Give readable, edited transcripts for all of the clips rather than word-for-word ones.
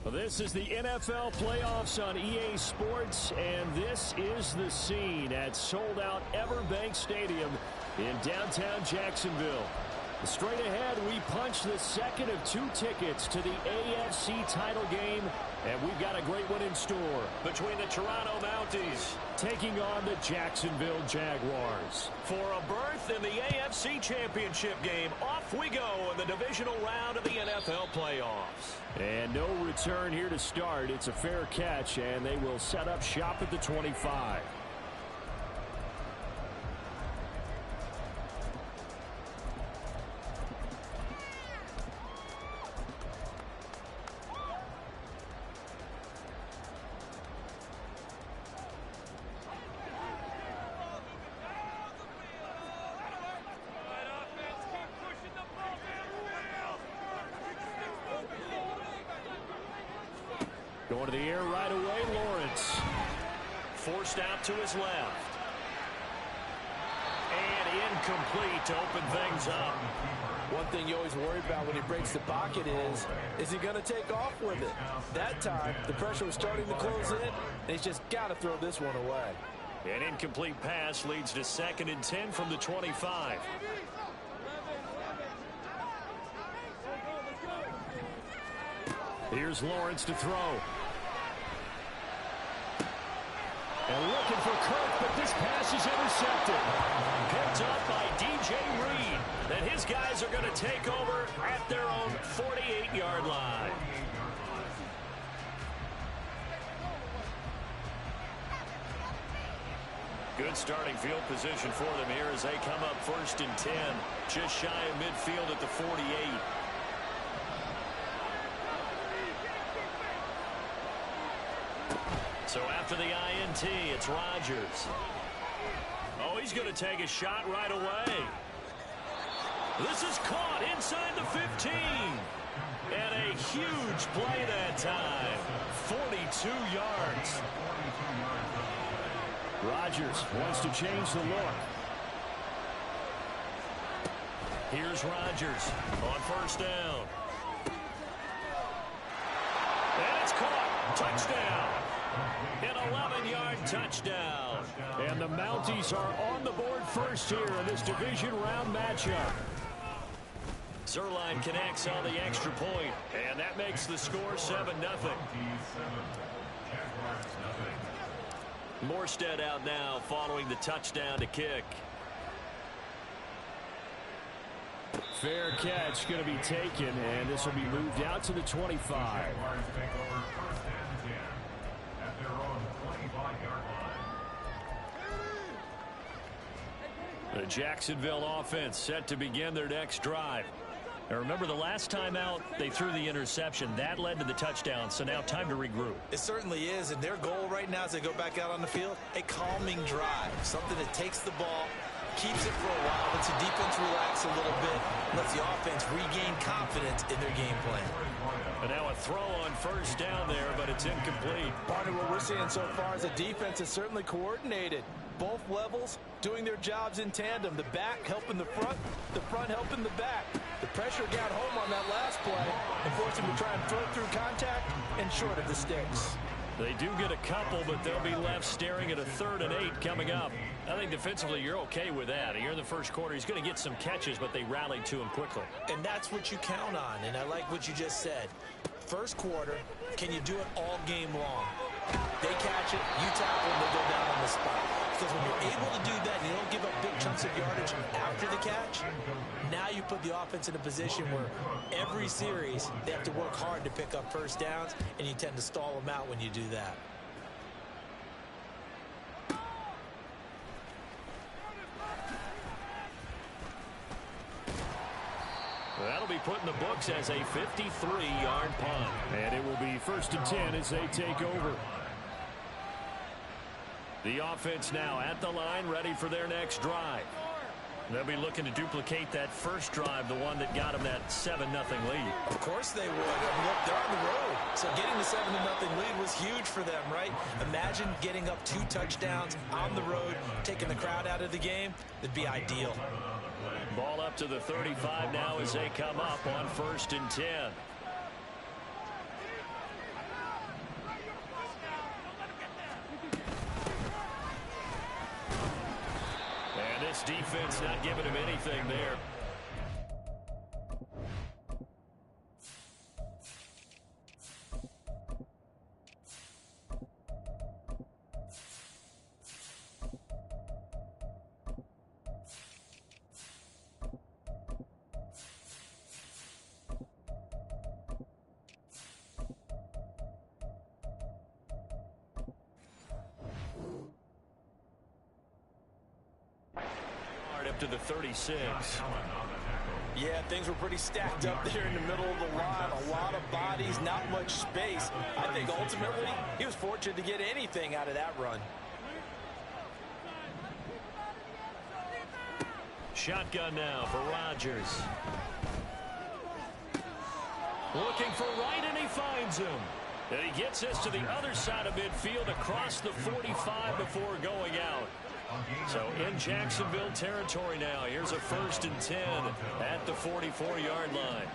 Well, this is the NFL playoffs on EA Sports, and this is the scene at sold-out Everbank Stadium in downtown Jacksonville. Straight ahead, we punch the second of 2 tickets to the AFC title game, and we've got a great one in store between the Toronto Mounties taking on the Jacksonville Jaguars. For a berth in the AFC Championship game, off we go in the divisional round of the NFL playoffs. And no return here to start. It's a fair catch, and they will set up shop at the 25. Going to the air right away, Lawrence. Forced out to his left. And incomplete to open things up. One thing you always worry about when he breaks the pocket is he going to take off with it? That time, the pressure was starting to close in, and he's just got to throw this one away. An incomplete pass leads to 2nd and 10 from the 25. Here's Lawrence to throw. And looking for Kirk, but this pass is intercepted. Picked up by DJ Reed. And his guys are going to take over at their own 48-yard line. Good starting field position for them here as they come up 1st and 10. Just shy of midfield at the 48. So after the INT, it's Rodgers. Oh, he's going to take a shot right away. This is caught inside the 15. And a huge play that time. 42 yards. Rodgers wants to change the look. Here's Rodgers on 1st down. And it's caught. Touchdown. An 11-yard touchdown. And the Mounties are on the board first here in this division round matchup. Zerline connects on the extra point, and that makes the score 7-0. Morstead out now following the touchdown to kick. Fair catch going to be taken, and this will be moved out to the 25. The Jacksonville offense set to begin their next drive. Now remember, the last time out, they threw the interception. That led to the touchdown, so now time to regroup. It certainly is, and their goal right now as they go back out on the field, a calming drive, something that takes the ball, keeps it for a while, lets the defense relax a little bit, lets the offense regain confidence in their game plan. And now a throw on 1st down there, but it's incomplete. Partner, what we're seeing so far is the defense is certainly coordinated. Both levels doing their jobs in tandem. The back helping the front helping the back. The pressure got home on that last play and forced him to try and throw through contact and short of the sticks. They do get a couple, but they'll be left staring at a 3rd and 8 coming up. I think defensively you're okay with that. Here in the first quarter, he's going to get some catches, but they rallied to him quickly. And that's what you count on, and I like what you just said. First quarter, can you do it all game long? They catch it, you tackle, and they go down on the spot. Because when you're able to do that and you don't give up big chunks of yardage after the catch, now you put the offense in a position where every series they have to work hard to pick up 1st downs, and you tend to stall them out when you do that. That'll be put in the books as a 53-yard punt. And it will be 1st and 10 as they take over. The offense now at the line, ready for their next drive. They'll be looking to duplicate that first drive, the one that got them that 7-0 lead. Of course they would. I mean, look, they're on the road. So getting the 7-0 lead was huge for them, right? Imagine getting up 2 touchdowns on the road, taking the crowd out of the game. It'd be ideal. Ball up to the 35 now as they come up on 1st and 10. anything there. Up to the 36. Yeah, things were pretty stacked up there in the middle of the line. A lot of bodies, not much space. I think ultimately he was fortunate to get anything out of that run. Shotgun now for Rodgers. Looking for right, and he finds him. And he gets us to the other side of midfield across the 45 before going out. So in Jacksonville territory now. Here's a 1st and 10 at the 44-yard line.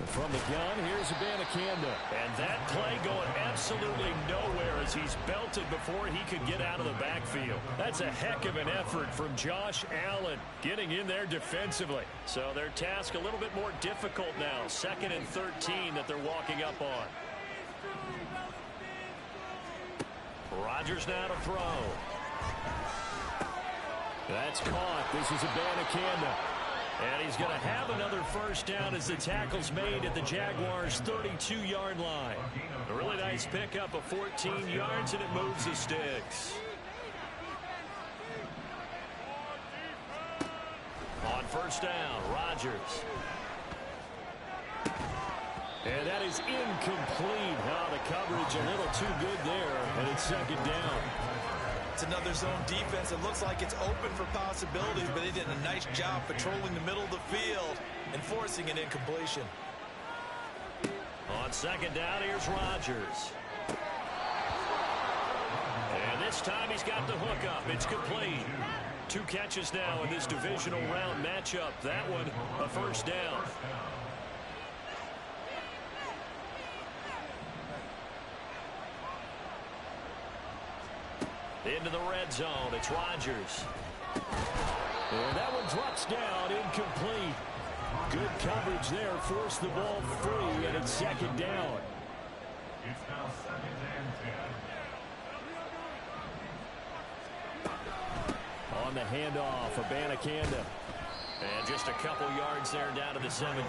From the gun, here's Abanikanda. And that play going absolutely nowhere as he's belted before he could get out of the backfield. That's a heck of an effort from Josh Allen getting in there defensively. So their task a little bit more difficult now. 2nd and 13 that they're walking up on. Rodgers now to throw. That's caught. This is Abanikanda. And he's going to have another 1st down as the tackle's made at the Jaguars' 32-yard line. A really nice pickup of 14 yards, and it moves the sticks. On 1st down, Rodgers. And that is incomplete. Oh, the coverage a little too good there, and it's 2nd down. It's another zone defense. It looks like it's open for possibilities, but they did a nice job patrolling the middle of the field and forcing an incompletion. On 2nd down, here's Rodgers. And this time he's got the hook up. It's complete. 2 catches now in this divisional round matchup. That one a 1st down. Into the red zone. It's Rodgers. And that one drops down, incomplete. Good coverage there. Forced the ball free, and it's 2nd down. It's now 2nd and 10. On the handoff, Abanikanda. And just a couple yards there down to the 17.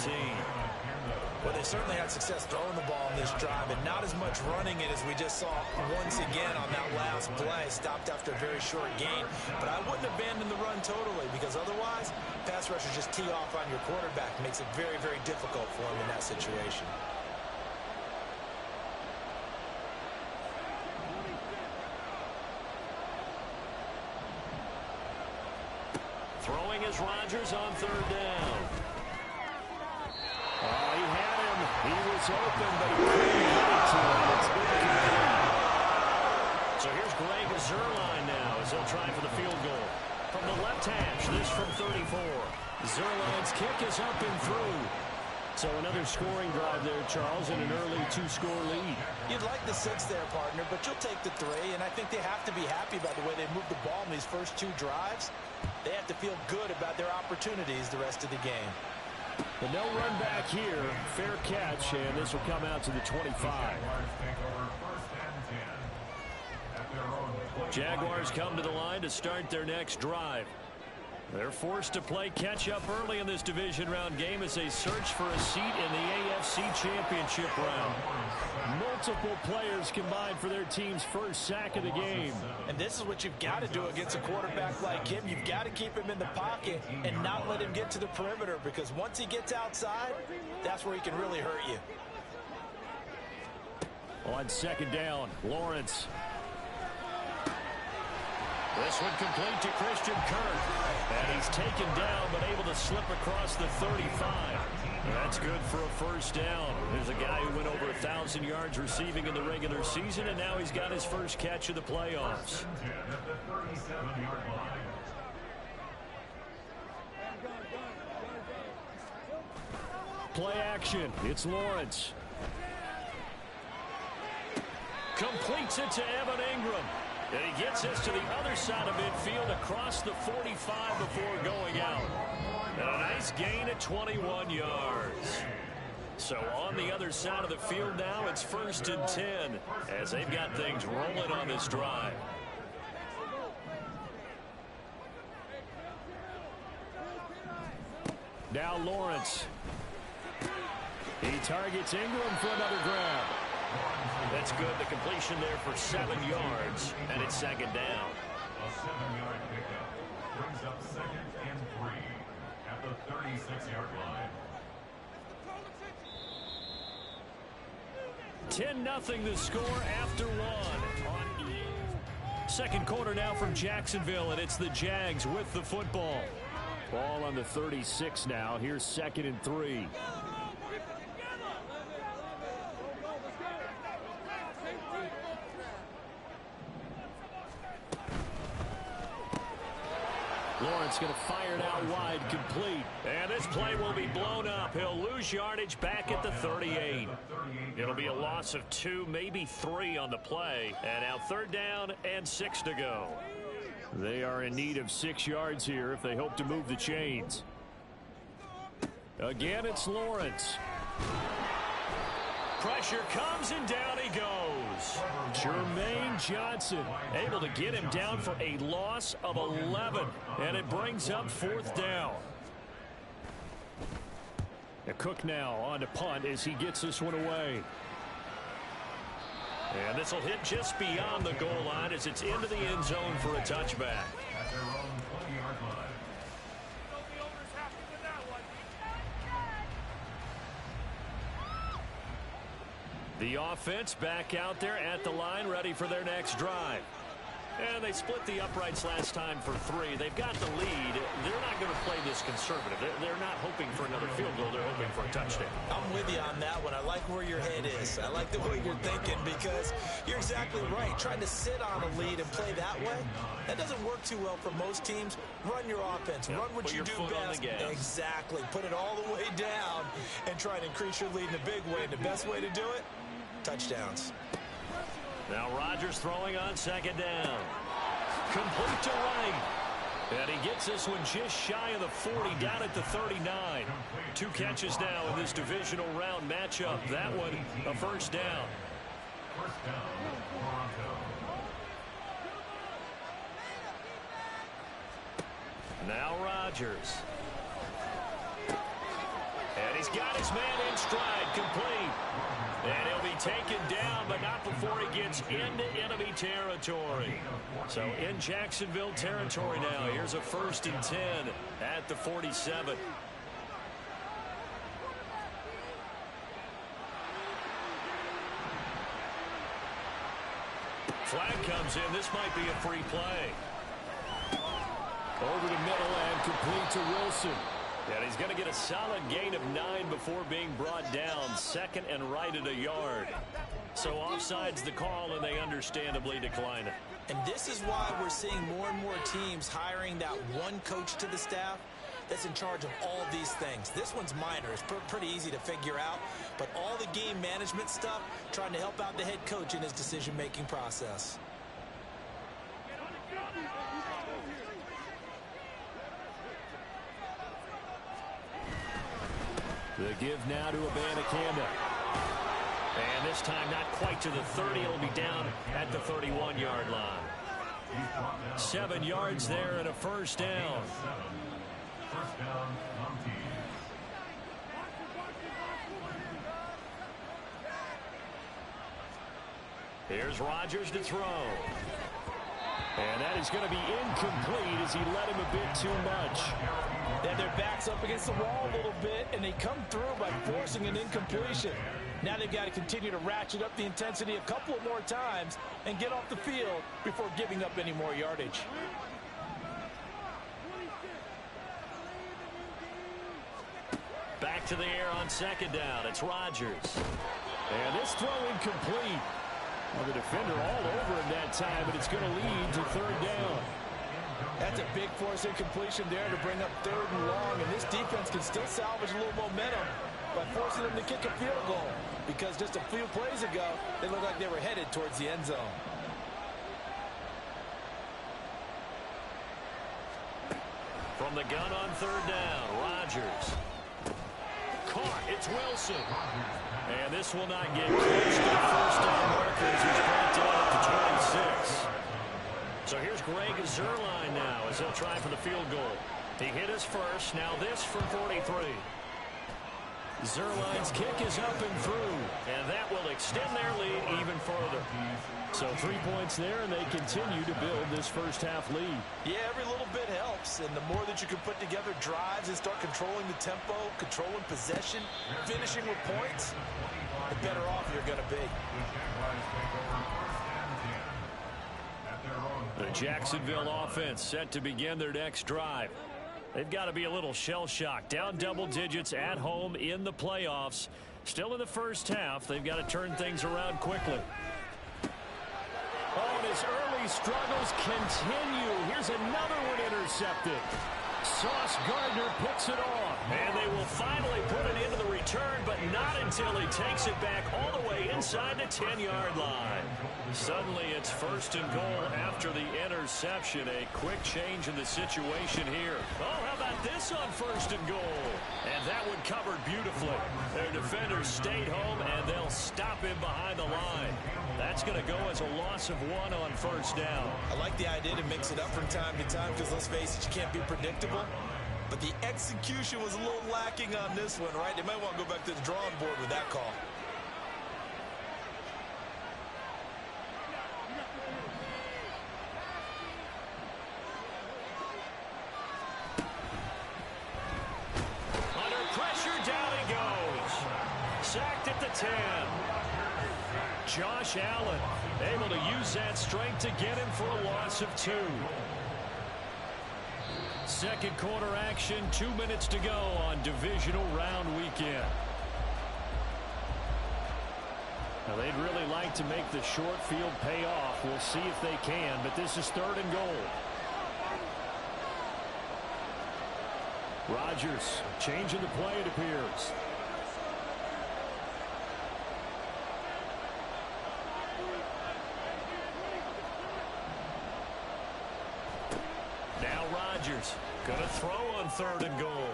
Well, they certainly had success throwing the ball in this drive, and not as much running it as we just saw once again on that last play. Stopped after a very short gain. But I wouldn't abandon the run totally, because otherwise, pass rushers just tee off on your quarterback. Makes it very, very difficult for him in that situation. Throwing is Rodgers on 3rd down. Oh, he had him. He was open, but he couldn't get it to him. It's incomplete. So here's Greg Zuerlein now as they'll try for the field goal. From the left hash, this from 34. Zuerlein's kick is up and through. So another scoring drive there, Charles, and an early 2-score lead. You'd like the 6 there, partner, but you'll take the 3, and I think they have to be happy by the way they moved the ball in these first 2 drives. They have to feel good about their opportunities the rest of the game. But no run back here. Fair catch, and this will come out to the 25. Jaguars come to the line to start their next drive. They're forced to play catch-up early in this division round game as they search for a seat in the AFC Championship round. Multiple players combined for their team's first sack of the game. And this is what you've got to do against a quarterback like him. You've got to keep him in the pocket and not let him get to the perimeter, because once he gets outside, that's where he can really hurt you. On 2nd down, Lawrence. This one complete to Christian Kirk. And he's taken down, but able to slip across the 35. That's good for a 1st down. There's a guy who went over 1,000 yards receiving in the regular season, and now he's got his first catch of the playoffs. Play action. It's Lawrence. Completes it to Evan Ingram. And he gets this to the other side of midfield across the 45 before going out. And a nice gain of 21 yards. So on the other side of the field now, it's 1st and 10 as they've got things rolling on this drive. Now Lawrence. He targets Ingram for another grab. That's good. The completion there for 7 yards, and it's 2nd down. A 7-yard pickup brings up 2nd and 3 at the 36-yard line. 10-0 the score after 1. Second quarter now from Jacksonville, and it's the Jags with the football. Ball on the 36 now. Here's 2nd and 3. Lawrence going to fire it out wide, complete. And this play will be blown up. He'll lose yardage back at the 38. It'll be a loss of 2, maybe 3 on the play. And now 3rd down and 6 to go. They are in need of 6 yards here if they hope to move the chains. Again, it's Lawrence. Pressure comes and down he goes. Jermaine Johnson able to get him down for a loss of 11. And it brings up 4th down. Cook now on to punt as he gets this one away. And this will hit just beyond the goal line as it's into the end zone for a touchback. At their own 20-yard line. The offense back out there at the line, ready for their next drive. And they split the uprights last time for 3. They've got the lead. They're not going to play this conservative. They're not hoping for another field goal. They're hoping for a touchdown. I'm with you on that one. I like where your head is. I like the way you're thinking because you're exactly right. Trying to sit on a lead and play that way, that doesn't work too well for most teams. Run your offense. Run what you do best. Exactly. Put it all the way down and try to increase your lead in a big way. And the best way to do it, touchdowns. Now Rodgers throwing on 2nd down. Complete to right. And he gets this one just shy of the 40, down at the 39. 2 catches now in this divisional round matchup. That one a 1st down. 1st down, Toronto. Now Rodgers. And he's got his man in stride, complete. And he'll be taken down, but not before he gets into enemy territory. So in Jacksonville territory now. Here's a 1st and 10 at the 47. Flag comes in. This might be a free play. Over the middle and complete to Wilson. And he's going to get a solid gain of 9 before being brought down. 2nd and right at a yard. So offside's the call, and they understandably decline it. And this is why we're seeing more and more teams hiring that one coach to the staff that's in charge of all these things. This one's minor. It's pretty easy to figure out. But all the game management stuff, trying to help out the head coach in his decision-making process. The give now to Abanikanda. And this time not quite to the 30. It'll be down at the 31-yard line. 7 yards there and a 1st down. 1st down, Monty. Here's Rodgers to throw. And that is going to be incomplete as he led him a bit too much. Then their back's up against the wall a little bit, and they come through by forcing an incompletion. Now they've got to continue to ratchet up the intensity a couple of more times and get off the field before giving up any more yardage. Back to the air on 2nd down. It's Rodgers. And this throw incomplete. Well, the defender all over him that time, but it's going to lead to 3rd down. That's a big force incompletion there to bring up 3rd and long, and this defense can still salvage a little momentum by forcing them to kick a field goal, because just a few plays ago, they looked like they were headed towards the end zone. From the gun on 3rd down, Rodgers. Caught, it's Wilson. And this will not get close to the 1st down marker as he's brought down at the 26. So here's Greg Zuerlein now as he'll try for the field goal. He hit his first, now this from 43. Zuerlein's kick is up and through, and that will extend their lead even further. So 3 points there, and they continue to build this first half lead. Yeah, every little bit helps, and the more that you can put together drives and start controlling the tempo, controlling possession, finishing with points, the better off you're going to be. The Jacksonville offense set to begin their next drive. They've got to be a little shell-shocked. Down double digits at home in the playoffs. Still in the first half. They've got to turn things around quickly. Oh, and his early struggles continue. Here's another one intercepted. Sauce Gardner picks it off. And they will finally put it into the return, but not until he takes it back all the way inside the 10-yard line. Suddenly it's 1st and goal after the interception. A quick change in the situation here. Oh, how about this on 1st and goal? And that one covered beautifully. Their defenders stayed home, and they'll stop him behind the line. That's going to go as a loss of 1 on 1st down. I like the idea to mix it up from time to time because, let's face it, you can't be predictable. But the execution was a little lacking on this one, right? They might want to go back to the drawing board with that call. Under pressure, down he goes. Sacked at the 10. Josh Allen able to use that strength to get him for a loss of 2. Second quarter action, 2 minutes to go on divisional round weekend. Now they'd really like to make the short field pay off. We'll see if they can, but this is 3rd and goal. Rodgers changing the play, it appears. Now Rodgers going to throw on 3rd and goal.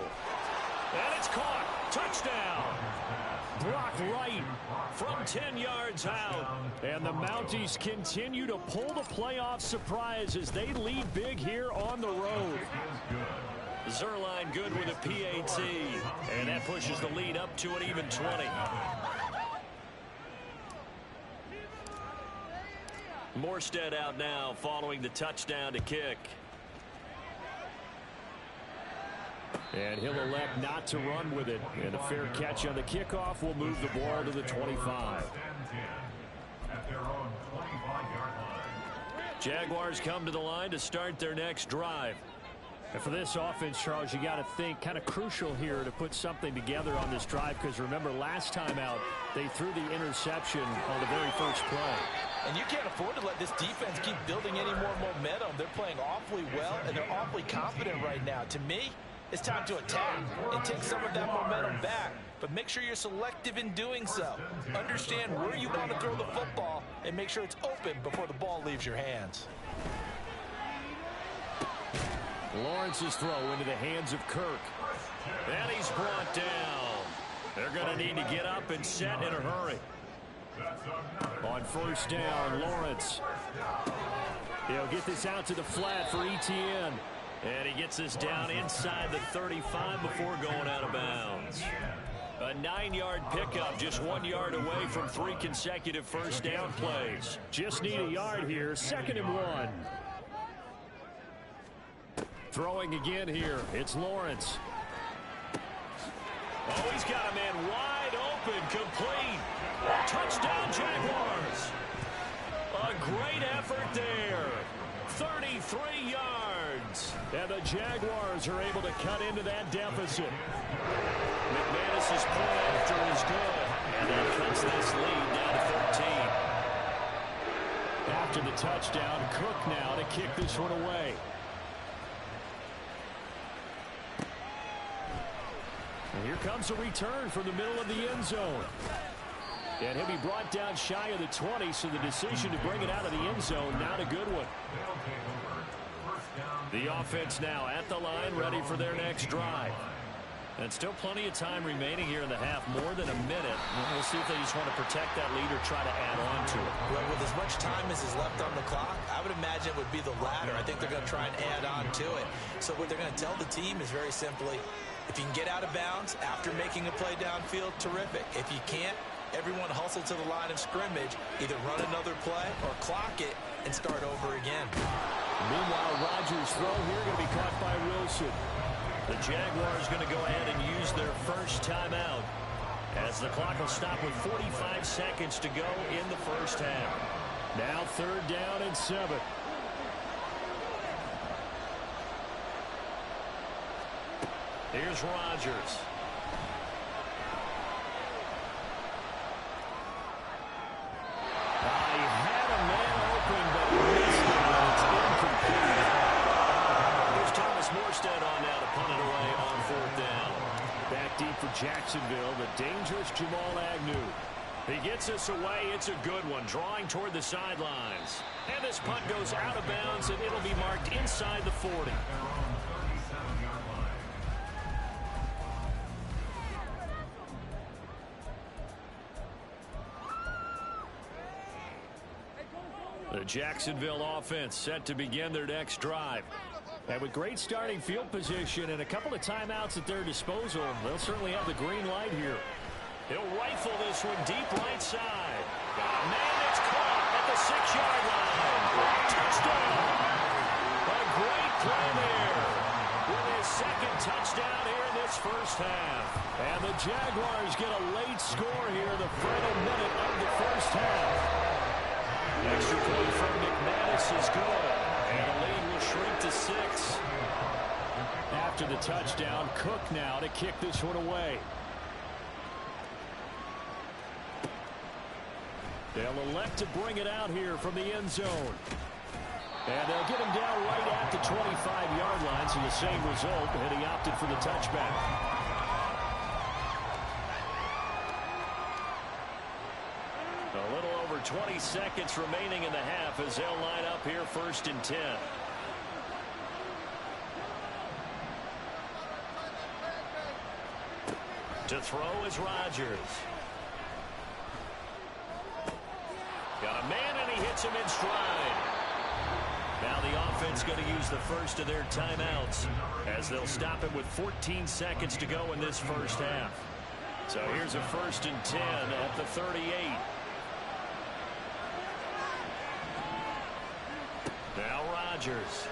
And it's caught. Touchdown. Brock Wright from 10 yards out. And the Mounties continue to pull the playoff surprise as they lead big here on the road. Zuerlein good with a PAT. And that pushes the lead up to an even 20. Morstead out now following the touchdown to kick. And he'll elect not to run with it. And a fair catch on the kickoff will move the ball to the 25. Jaguars come to the line to start their next drive. And for this offense, Charles, you got to think kind of crucial here to put something together on this drive, because remember last time out they threw the interception on the very first play. And you can't afford to let this defense keep building any more momentum. They're playing awfully well, and they're awfully confident right now. To me, it's time to attack and take some of that momentum back, but make sure you're selective in doing so. Understand where you want to throw the football and make sure it's open before the ball leaves your hands. Lawrence's throw into the hands of Kirk. And he's brought down. They're going to need to get up and set in a hurry. On 1st down, Lawrence. He'll get this out to the flat for Etienne. And he gets this down inside the 35 before going out of bounds. A 9-yard pickup, just 1 yard away from 3 consecutive first down plays. Just need a yard here, 2nd and 1. Throwing again here, it's Lawrence. Oh, he's got a man wide open, complete. Touchdown, Jaguars. A great effort there. 33 yards. And the Jaguars are able to cut into that deficit. McManus's point after is good. And he cuts this lead down to 13. After the touchdown, Cook now to kick this one away. And here comes a return from the middle of the end zone. And he'll be brought down shy of the 20, so the decision to bring it out of the end zone, not a good one. The offense now at the line, ready for their next drive. And still plenty of time remaining here in the half, more than a minute. We'll see if they just want to protect that lead or try to add on to it. Well, with as much time as is left on the clock, I would imagine it would be the latter. I think they're going to try and add on to it. So what they're going to tell the team is very simply, if you can get out of bounds after making a play downfield, terrific. If you can't, everyone hustle to the line of scrimmage, either run another play or clock it and start over again. Meanwhile, Rodgers' throw here going to be caught by Wilson. The Jaguars going to go ahead and use their first timeout as the clock will stop with 45 seconds to go in the first half. Now 3rd down and 7. Here's Rodgers. He had a man open, but missed it. It's incomplete. Here's Thomas Morstead on now to punt it away on 4th down. Back deep for Jacksonville, the dangerous Jamal Agnew. He gets us away. It's a good one, drawing toward the sidelines. And this punt goes out of bounds, and it'll be marked inside the 40. The Jacksonville offense set to begin their next drive. And with great starting field position and a couple of timeouts at their disposal, they'll certainly have the green light here. He'll rifle this one deep right side. Got a man that's caught at the 6-yard line. Touchdown! A great play there with his 2nd touchdown here in this first half. And the Jaguars get a late score here, the final minute of the first half. Extra point from McManus is good, and the lead will shrink to 6. After the touchdown, Cook now to kick this one away. They'll elect to bring it out here from the end zone. And they'll get him down right at the 25-yard line, so the same result, and he opted for the touchback. A little over 20 seconds remaining in the half as they'll line up here 1st and 10. To throw is Rodgers. Got a man, and he hits him in stride. Now the offense going to use the first of their timeouts as they'll stop him with 14 seconds to go in this first half. So here's a 1st and 10 at the 38. Now Rodgers.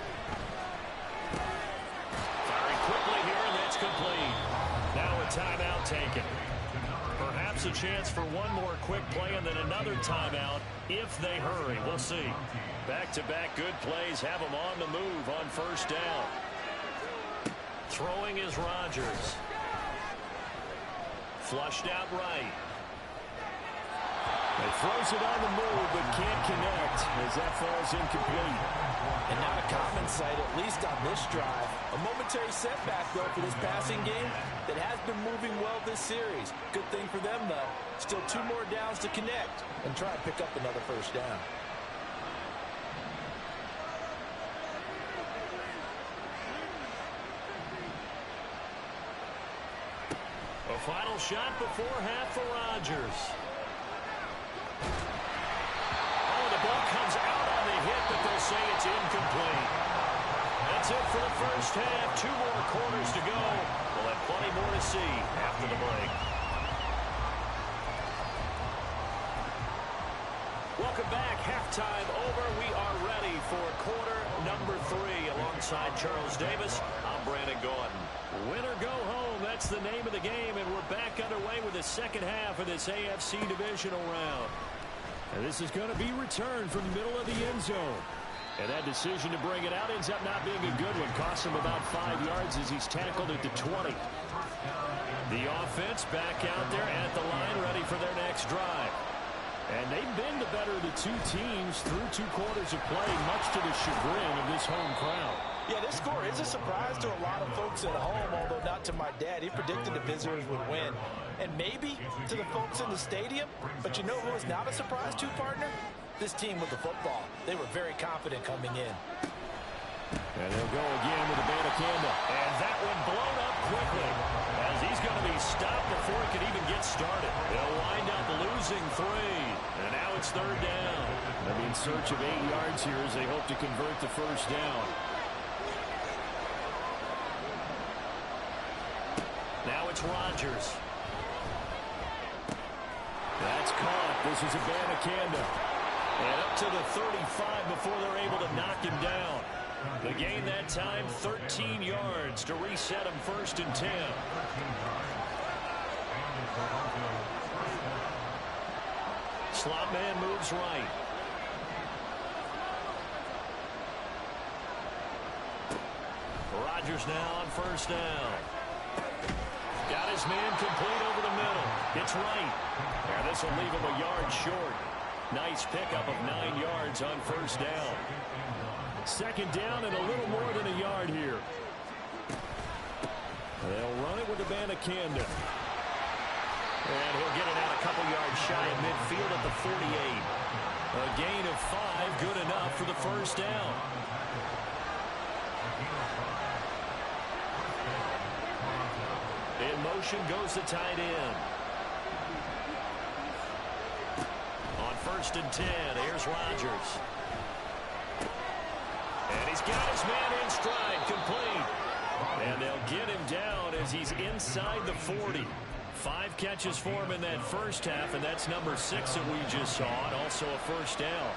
Firing quickly here, and that's complete. Now a timeout taken. Perhaps a chance for one more quick play and then another timeout if they hurry. We'll see. Back-to-back good plays have them on the move on 1st down. Throwing is Rodgers. Flushed out right. He throws it on the move but can't connect as that falls incomplete. And not a common sight, at least on this drive. A momentary setback, though, for this passing game that has been moving well this series. Good thing for them, though. Still 2 more downs to connect and try and pick up another 1st down. A final shot before half for Rodgers. Oh, the ball comes out on the hit, but they'll say it's incomplete. That's it for the first half. 2 more quarters to go. We'll have plenty more to see after the break. Welcome back. Halftime over. We are ready for quarter number 3. Alongside Charles Davis, I'm Brandon Gordon. Win or go home, that's the name of the game, and we're back underway with the second half of this AFC Divisional round. And this is going to be returned from the middle of the end zone. And that decision to bring it out ends up not being a good one. Costs him about 5 yards as he's tackled at the 20. The offense back out there at the line, ready for their next drive. And they've been the better of the 2 teams through 2 quarters of play, much to the chagrin of this home crowd. Yeah, this score is a surprise to a lot of folks at home, although not to my dad. He predicted the visitors would win. And maybe to the folks in the stadium. But you know who is not a surprise to, partner? This team with the football. They were very confident coming in. And they'll go again with the Bandicanda. And that one blown up quickly, as he's going to be stopped before he can even get started. They'll wind up losing 3. And now it's 3rd down. They'll be in search of 8 yards here as they hope to convert the first down. Now it's Rodgers. That's caught. This is a Bandicanda. And up to the 35 before they're able to knock him down. The gain that time, 13 yards to reset him 1st and 10. Slot man moves right. Rodgers now on 1st down. Got his man complete over the middle. It's right. And this will leave him a yard short. Nice pickup of 9 yards on 1st down. 2nd down and a little more than a yard here. They'll run it with the Bandicanda. And he'll get it out a couple yards shy of midfield at the 48. A gain of 5, good enough for the 1st down. In motion goes the tight end. On 1st and 10, here's Rodgers. And he's got his man in stride, complete. And they'll get him down as he's inside the 40. 5 catches for him in that first half, and that's number 6 that we just saw, and also a 1st down.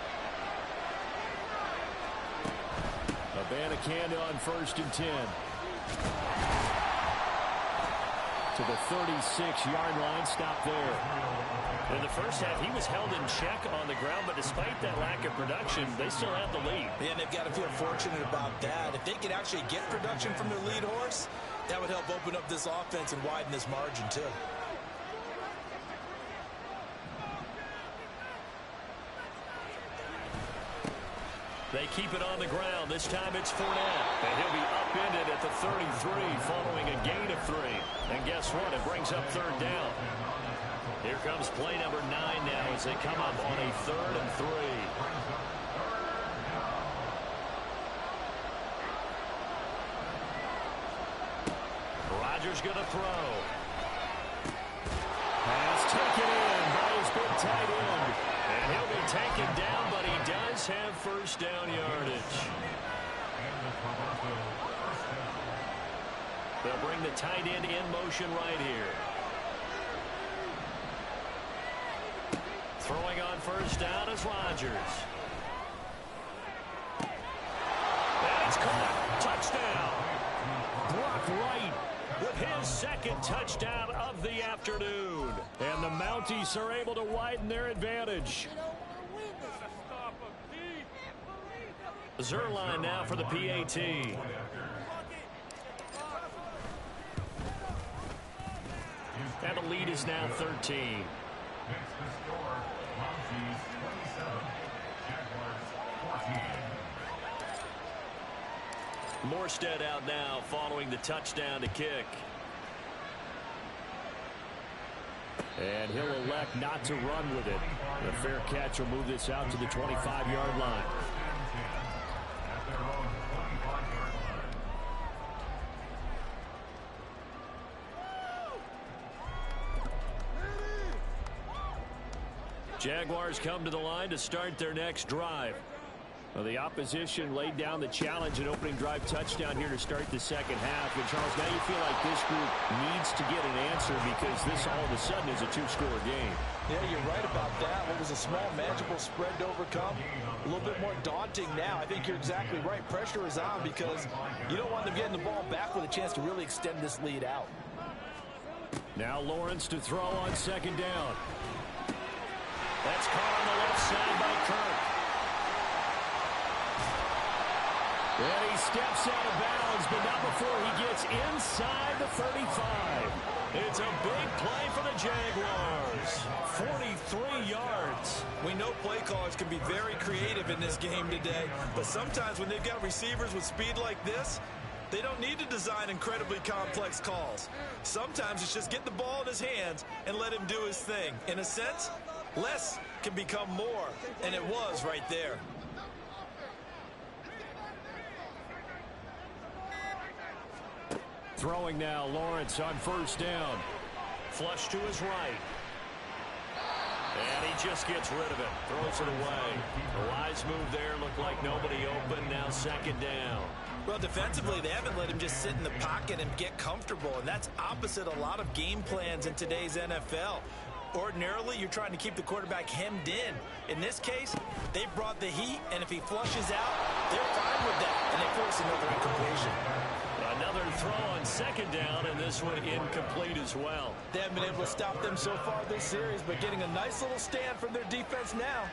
A Bandicanda on 1st and 10. To the 36-yard line, stop there. In the first half, he was held in check on the ground, but despite that lack of production, they still have the lead. And they've got to feel fortunate about that. If they could actually get production from their lead horse, that would help open up this offense and widen this margin, too. They keep it on the ground. This time it's Fournette. And he'll be upended at the 33 following a gain of 3. And guess what? It brings up 3rd down. Here comes play number 9 now as they come up on a 3rd and 3. Rodgers going to throw. Pass taken in by his big tight end. And he'll be taken down, but he does have 1st down yardage. They'll bring the tight end in motion right here. Throwing on 1st down is Rodgers. And it's caught. Touchdown. Brock Wright with his 2nd touchdown of the afternoon. And the Mounties are able to widen their advantage. Zerline now for the PAT. And the lead is now 13. Morstead out now following the touchdown to kick. And he'll elect not to run with it. The fair catch will move this out to the 25-yard line. Jaguars come to the line to start their next drive. Well, the opposition laid down the challenge and opening drive touchdown here to start the 2nd half. And Charles, now you feel like this group needs to get an answer because this all of a sudden is a 2-score game. Yeah, you're right about that. What was a small, manageable spread to overcome, a little bit more daunting now. I think you're exactly right. Pressure is on because you don't want them getting the ball back with a chance to really extend this lead out. Now Lawrence to throw on 2nd down. That's caught on the left side by Kirk. And he steps out of bounds, but not before he gets inside the 35. It's a big play for the Jaguars. 43 yards. We know play callers can be very creative in this game today, but sometimes when they've got receivers with speed like this, they don't need to design incredibly complex calls. Sometimes it's just get the ball in his hands and let him do his thing. In a sense, less can become more, and it was right there. Throwing now, Lawrence on first down. Flush to his right. And he just gets rid of it. Throws it away. A wise move there. Looked like nobody open. Now second down. Well, defensively, they haven't let him just sit in the pocket and get comfortable, and that's opposite a lot of game plans in today's NFL. Ordinarily, you're trying to keep the quarterback hemmed in. In this case, they brought the heat, and if he flushes out, they're fine with that, and they force another incompletion. Another throw on second down, and this one incomplete as well. They haven't been able to stop them so far this series, but getting a nice little stand from their defense now.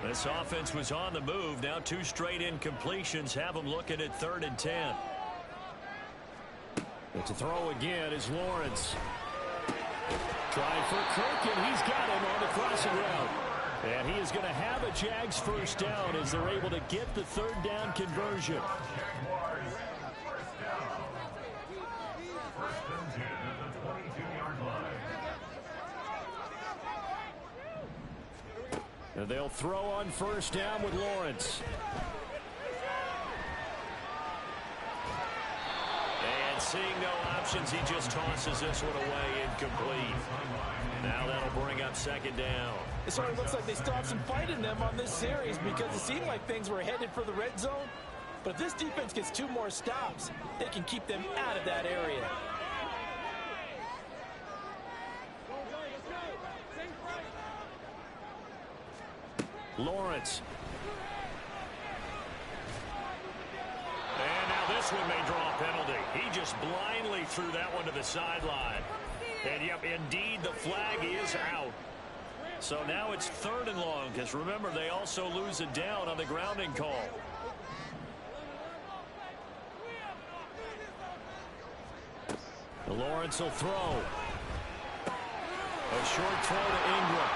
This offense was on the move. Now 2 straight incompletions have them looking at 3rd and 10. But to throw again is Lawrence. Trying for Kirk, and he's got him on the crossing route. And he is going to have a Jags first down as they're able to get the 3rd down conversion. Jaguars first down. 1st and 10 at the 22-yard line. And they'll throw on first down with Lawrence. And seeing no options, he just tosses this one away, incomplete. Now that'll bring up 2nd down. It sort of looks like they still have some fight in them on this series because it seemed like things were headed for the red zone. But if this defense gets 2 more stops, they can keep them out of that area. Lawrence. And now this one may draw a penalty. He just blindly threw that one to the sideline. And, yep, indeed, the flag is out. So now it's 3rd and long, because remember, they also lose a down on the grounding call. Lawrence will throw. A short throw to Ingram.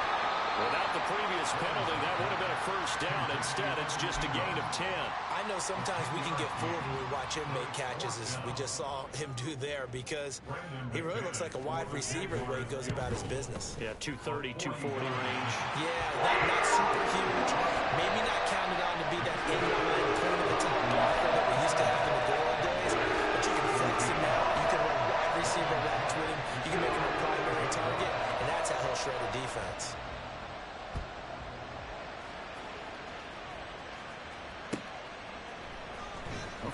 Without the previous penalty, that would have been a first down. Instead, it's just a gain of 10. I know sometimes we can get fooled when we watch him make catches, as we just saw him do there, because he really looks like a wide receiver the way he goes about his business. Yeah, 230, 240 range. Yeah, not super huge. Maybe not counted on to be that in-line tournament-type blocker that we used to have in the good old days, but you can flex him out. You can run wide receiver routes with him. You can make him a primary target, and that's how he'll shred a defense.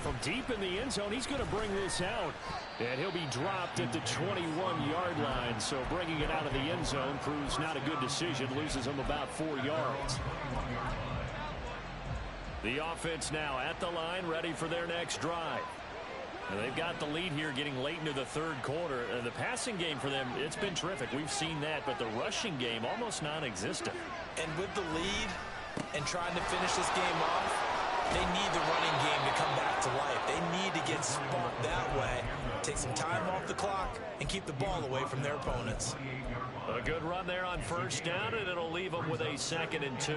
From deep in the end zone, he's going to bring this out. And he'll be dropped at the 21-yard line. So bringing it out of the end zone proves not a good decision. Loses him about 4 yards. The offense now at the line, ready for their next drive. And they've got the lead here getting late into the 3rd quarter. The passing game for them, it's been terrific. We've seen that, but the rushing game almost non-existent. And with the lead and trying to finish this game off, they need the running game to come back to life. They need to get sparked that way, take some time off the clock, and keep the ball away from their opponents. A good run there on first down, and it'll leave them with a 2nd and 2.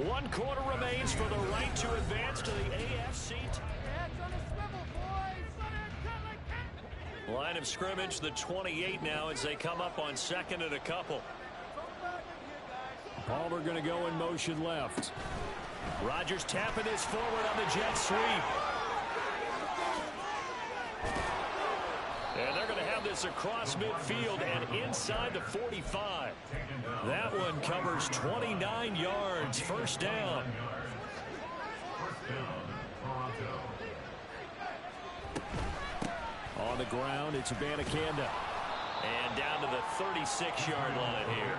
One quarter remains for the right to advance to the AFC. Line of scrimmage, the 28 now as they come up on 2nd and a couple. Palmer going to go in motion left. Rodgers tapping his forward on the jet sweep. And they're going to have this across midfield and inside the 45. That one covers 29 yards. First down. On the ground, it's Abanikanda. And down to the 36-yard line here.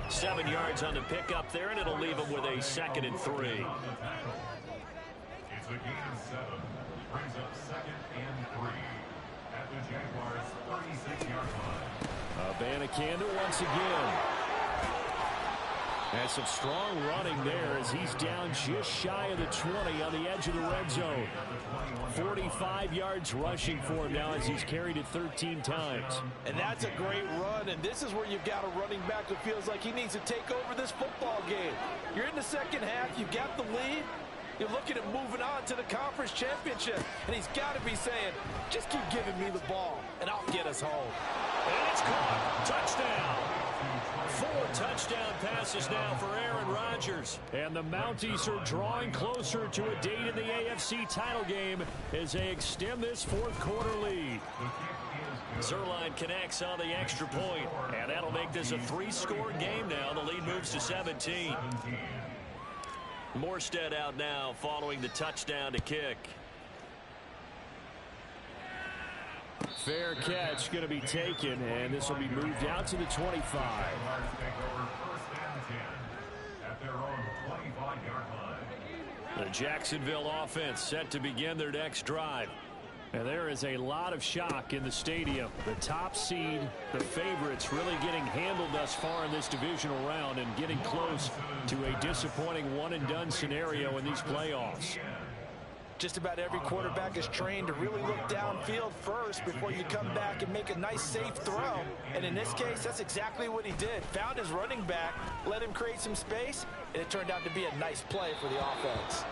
7 yards on the pickup there, and it'll leave them with a 2nd and 3. It's a gain of 7. Brings up 2nd and 3 at the Jaguars' 36-yard line. Abanikanda once again. And some strong running there as he's down just shy of the 20 on the edge of the red zone. 45 yards rushing for him now as he's carried it 13 times. And that's a great run, and this is where you've got a running back who feels like he needs to take over this football game. You're in the second half, you've got the lead, you're looking at moving on to the conference championship, and he's got to be saying, just keep giving me the ball, and I'll get us home. And it's caught. Touchdown. 4 touchdown passes now for Aaron Rodgers. And the Mounties are drawing closer to a date in the AFC title game as they extend this fourth quarter lead. Zerline connects on the extra point, and that'll make this a 3-score game now. The lead moves to 17. Morstead out now following the touchdown to kick. Fair catch going to be taken, and this will be moved out to the 25. The Jacksonville offense set to begin their next drive. And there is a lot of shock in the stadium. The top seed, the favorites, really getting handled thus far in this divisional round and getting close to a disappointing one-and-done scenario in these playoffs. Just about every quarterback is trained to really look downfield first before you come back and make a nice safe throw. And in this case, that's exactly what he did. Found his running back, let him create some space, and it turned out to be a nice play for the offense.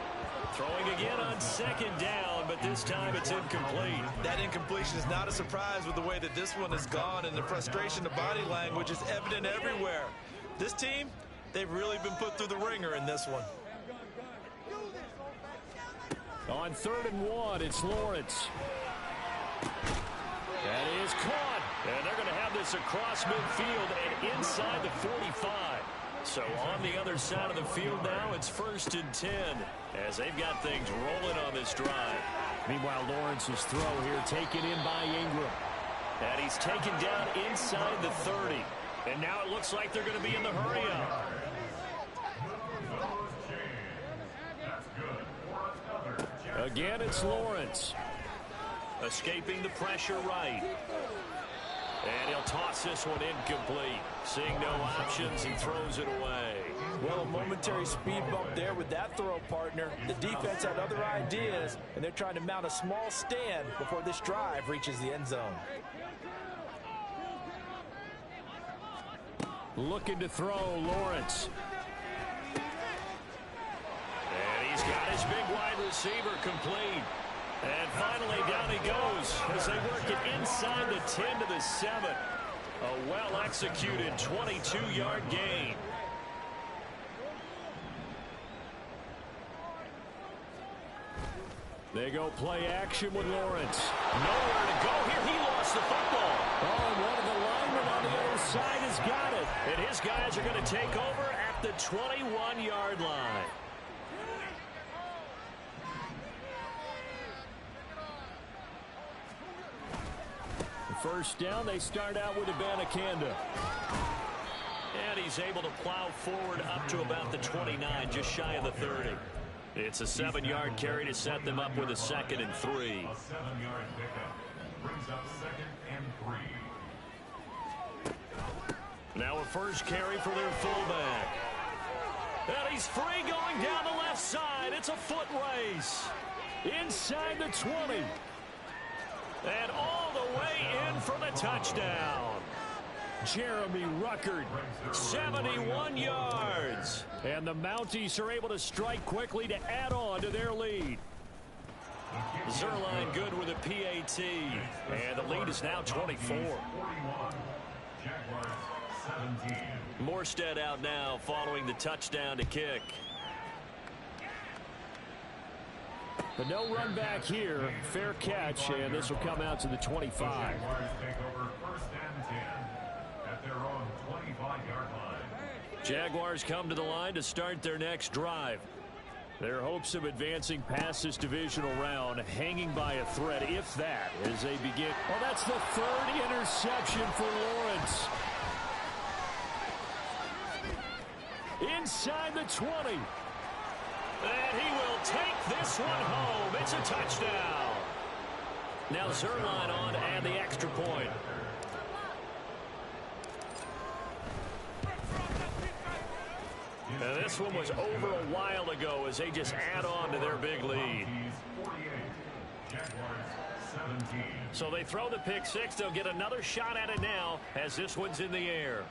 Throwing again on second down, but this time it's incomplete. That incompletion is not a surprise with the way that this one has gone, and the frustration, the body language is evident everywhere. This team, they've really been put through the ringer in this one. On 3rd and 1, it's Lawrence. That is caught. And they're going to have this across midfield and inside the 45. So on the other side of the field now, it's 1st and 10 as they've got things rolling on this drive. Meanwhile, Lawrence's throw here taken in by Ingram. And he's taken down inside the 30. And now it looks like they're going to be in the hurry-up. Again, it's Lawrence. Escaping the pressure right. And he'll toss this one incomplete. Seeing no options, he throws it away. Well, a momentary speed bump there with that throw, partner. The defense had other ideas, and they're trying to mount a small stand before this drive reaches the end zone. Looking to throw, Lawrence. And he's got his big wide receiver complete. And finally down he goes as they work it inside the 10 to the 7. A well-executed 22-yard gain. They go play action with Lawrence. Nowhere to go here. He lost the football. Oh, and one of the linemen on the other side has got it. And his guys are going to take over at the 21-yard line. First down, they start out with Abanikanda. And he's able to plow forward up to about the 29, just shy of the 30. It's a 7-yard carry to set them up with a 2nd and 3. A 7-yard pickup brings up 2nd and 3. Now a first carry for their fullback. And he's free going down the left side. It's a foot race. Inside the 20. And all the way in for the touchdown. Jeremy Ruckert, 71 yards. And the Mounties are able to strike quickly to add on to their lead. Zerline good with a PAT. And the lead is now 24. Morstead out now following the touchdown to kick. But no run back here. Fair catch, and this will come out to the 25. Jaguars take over 1st and 10 at their own 25-yard line. Jaguars come to the line to start their next drive. Their hopes of advancing past this divisional round hanging by a thread, if that, as they begin. Oh, that's the 3rd interception for Lawrence. Inside the 20. And he will take this one home. It's a touchdown. Now Zerline on to add the extra point. And this one was over a while ago as they just add on to their big lead. So they throw the pick six. They'll get another shot at it now as this one's in the air.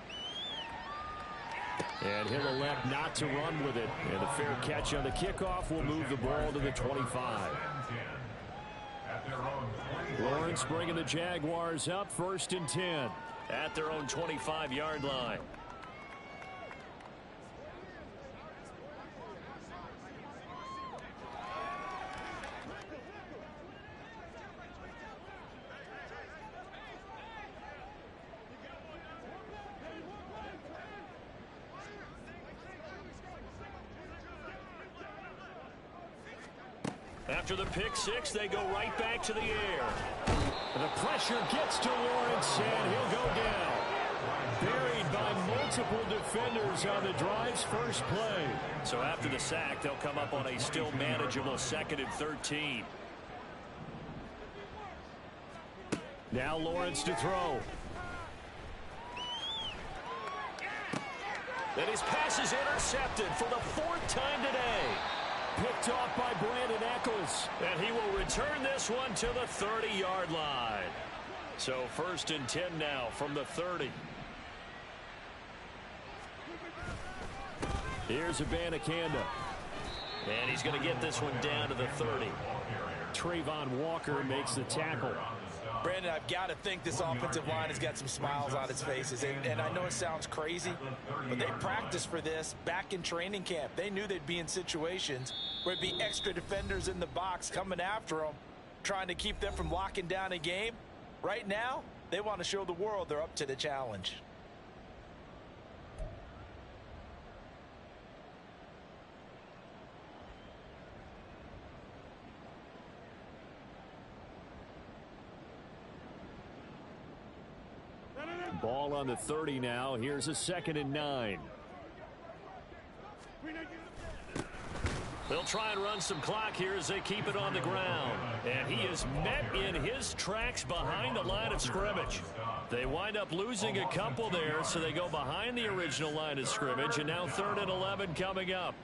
And he'll elect not to run with it. And a fair catch on the kickoff will move the ball to the 25. Lawrence bringing the Jaguars up 1st and 10 at their own 25-yard line. After the pick six, they go right back to the air. The pressure gets to Lawrence, and he'll go down. Buried by multiple defenders on the drive's first play. So after the sack, they'll come up on a still manageable 2nd and 13. Now Lawrence to throw. And his pass is intercepted for the 4th time today. Picked off by Brandon Eccles. And he will return this one to the 30-yard line. So 1st and 10 now from the 30. Here's Abanikanda. And he's going to get this one down to the 30. Trayvon Walker makes the tackle. Brandon, I've got to think this offensive line has got some smiles on its faces. And I know it sounds crazy, but they practiced for this back in training camp. They knew they'd be in situations where it'd be extra defenders in the box coming after them, trying to keep them from locking down a game. Right now, they want to show the world they're up to the challenge. Ball on the 30 now. Here's a 2nd and 9. They'll try and run some clock here as they keep it on the ground. And he is met in his tracks behind the line of scrimmage. They wind up losing a couple there, so they go behind the original line of scrimmage. And now 3rd and 11 coming up.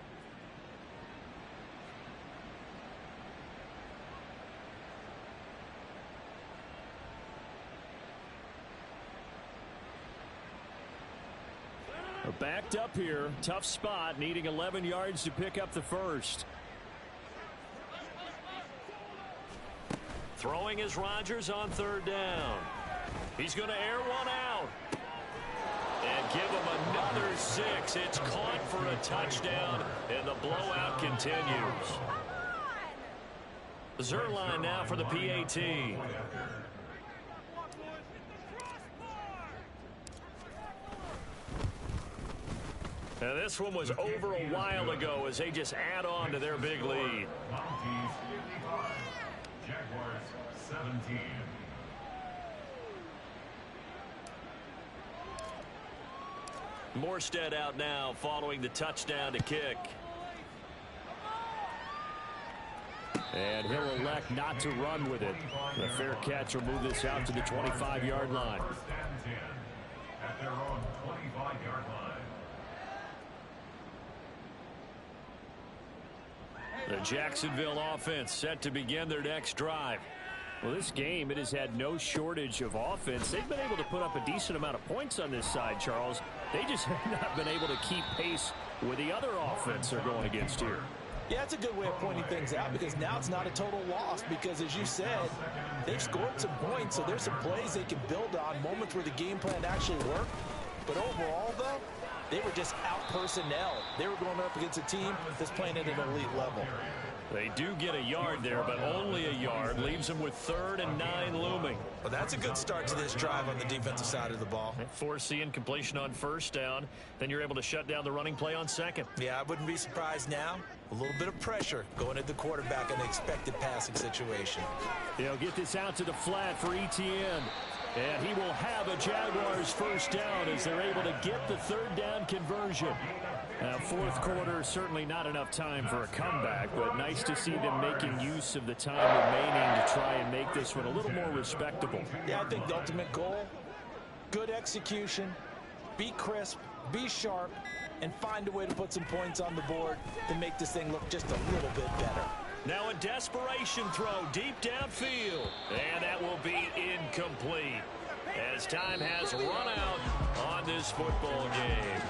Backed up here. Tough spot. Needing 11 yards to pick up the first. Throwing is Rodgers on 3rd down. He's going to air one out. And give him another 6. It's caught for a touchdown, and the blowout continues. Zerline now for the PAT. Now this one was over a while ago as they just add on to their big lead. Jaguars 17. Morstead out now following the touchdown to kick. And he'll elect not to run with it. A fair catch will move this out to the 25-yard line. At their own 25-yard line. The Jacksonville offense set to begin their next drive. Well, this game, it has had no shortage of offense. They've been able to put up a decent amount of points on this side, Charles. They just have not been able to keep pace with the other offense they're going against here. Yeah, it's a good way of pointing things out because now it's not a total loss because, as you said, they've scored some points, so there's some plays they can build on, moments where the game plan actually worked. But overall, though, they were just out personnel. They were going up against a team that's playing at an elite level. They do get a yard there, but only a yard. Leaves them with 3rd and 9 looming. Well, that's a good start to this drive on the defensive side of the ball. Force the incompletion on 1st down. Then you're able to shut down the running play on 2nd. Yeah, I wouldn't be surprised now. A little bit of pressure going at the quarterback in an expected passing situation. They'll get this out to the flat for Etienne. And he will have a Jaguars first down as they're able to get the third down conversion. Now, fourth quarter, certainly not enough time for a comeback, but nice to see them making use of the time remaining to try and make this one a little more respectable. Yeah, I think the ultimate goal, good execution, be crisp, be sharp, and find a way to put some points on the board to make this thing look just a little bit better. Now a desperation throw deep downfield, and that will be incomplete as time has run out on this football game.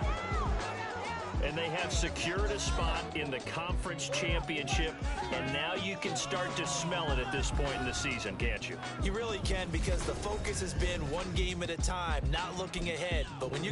And they have secured a spot in the conference championship, and now you can start to smell it at this point in the season, can't you? You really can, because the focus has been one game at a time, not looking ahead. But when you